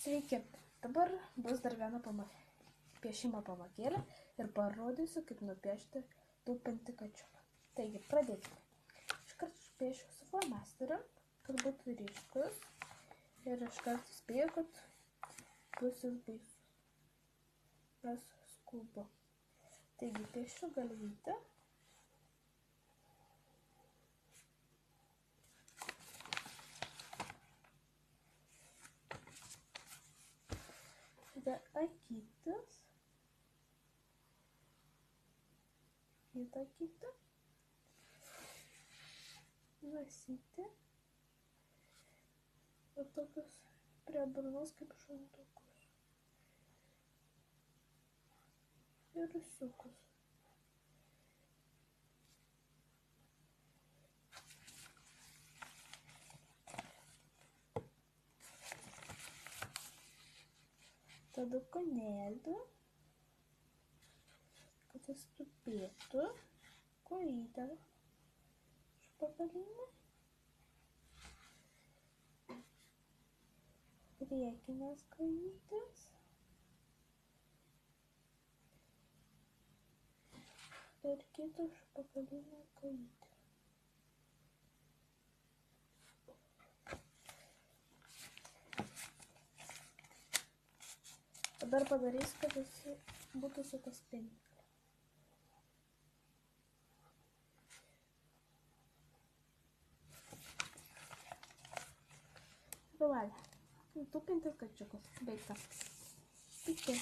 Sveiki, dabar bus dar viena piešimo pamokėlė ir parodysiu, kaip nupiešti tupantį kačiuką. Taigi, pradėkime. Iškart piešiu su flomasteriu, kad būtų ryškus ir iškart spėju, kad bus jis baisus. Nes skubu. Taigi, piešiu galvytę. Tada akytis, kitą akytį, nosytė ir tokius prie burnos kaip šuntukus ir ūsiukus. Tada konelį, kad jis tupėtų, kojytę špakalinę, priekinės kojytės ir kitą špakalinę kojytę. Dabar padarys, kad jis būtų su tas pinkliu. Ruvalė. Tupintis kačiukas. Baigta. Iki.